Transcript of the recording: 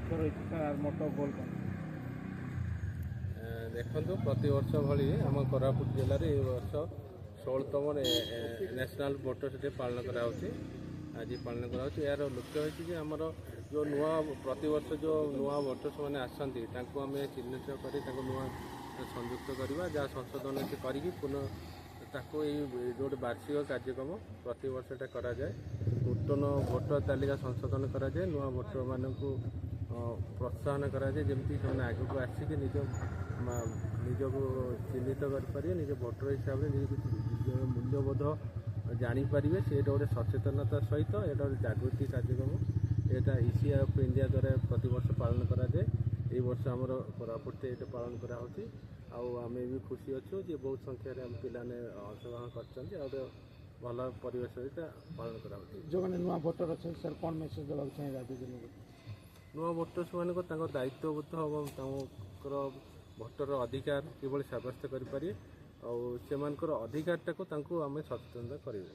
ଲକ୍ଷ୍ୟ ରହିଛି ତାର ମୋଟୋ ଗୋଲ୍ କ'ଣ? ଦେଖନ୍ତୁ ପ୍ରତିବର୍ଷ ଭଳି ଆମ କୋରାପୁଟ ଜିଲ୍ଲାରେ ଏ ବର୍ଷ 16ତମ ନ୍ୟାସନାଲ୍ ଭୋଟର୍ସ ଡେ ପାଳନ କରାହେଉଛି। ଆଜି ପାଳନ କରାହେଉଛି। ଏହାର ଲକ୍ଷ୍ୟ ହେଉଛି ଯେ ଆମର ଯେଉଁ ନୂଆ ପ୍ରତିବର୍ଷ ଯେଉଁ ନୂଆ ଭୋଟର୍ସ ମାନେ ଆସନ୍ତି ତାଙ୍କୁ ଆମେ ଚିହ୍ନିତ କରି ତାଙ୍କୁ ନୂଆ ସଂଯୁକ୍ତ କରିବା, ଯାହା ସଂଶୋଧନ କରିକି ପୁନଃ ତାକୁ ଏଇ ଗୋଟେ ବାର୍ଷିକ କାର୍ଯ୍ୟକ୍ରମ ପ୍ରତିବର୍ଷ ଏଟା କରାଯାଏ। ନୂତନ ଭୋଟର ତାଲିକା ସଂଶୋଧନ କରାଯାଏ, ନୂଆ ଭୋଟରମାନଙ୍କୁ ପ୍ରୋତ୍ସାହନ କରାଯାଏ ଯେମିତି ସେମାନେ ଆଗକୁ ଆସିକି ନିଜକୁ ଚିହ୍ନିତ କରିପାରିବେ, ନିଜ ଭୋଟର ହିସାବରେ ନିଜର ମୂଲ୍ୟବୋଧ ଜାଣିପାରିବେ। ସେଇଟା ଗୋଟେ ସଚେତନତା ସହିତ ଏଇଟା ଗୋଟେ ଜାଗୃତି କାର୍ଯ୍ୟକ୍ରମ। ଏଇଟା ଇସିଆଇ ଅଫ୍ ଇଣ୍ଡିଆ ଦ୍ୱାରା ପ୍ରତିବର୍ଷ ପାଳନ କରାଯାଏ। ଏଇ ବର୍ଷ ଆମର କୋରାପୁଟରେ ଏଇଟା ପାଳନ କରାହେଉଛି। ଆଉ ଆମେ ବି ଖୁସି ଅଛୁ ଯେ ବହୁତ ସଂଖ୍ୟାରେ ଆମ ପିଲାମାନେ ଅଂଶଗ୍ରହଣ କରିଛନ୍ତି। ଆଉ ଗୋଟେ ଭଲ ପରିବେଶ ଏଇଟା ପାଳନ କରାହେଉଛି। ଯେଉଁମାନେ ନୂଆ ଭୋଟର ଅଛନ୍ତି ସାର୍ କ'ଣ ମେସେଜ୍ ଦେବାକୁ ଚାହିଁବେ ଆଦିଜନକୁ? ନୂଆ ଭୋଟର୍ସମାନଙ୍କୁ ତାଙ୍କ ଦାୟିତ୍ୱବୋଧ ଏବଂ ତାଙ୍କର ଭୋଟର ଅଧିକାର କିଭଳି ସାବ୍ୟସ୍ତ କରିପାରିବେ ଆଉ ସେମାନଙ୍କର ଅଧିକାରଟାକୁ ତାଙ୍କୁ ଆମେ ସଚେତନତା କରିବୁ।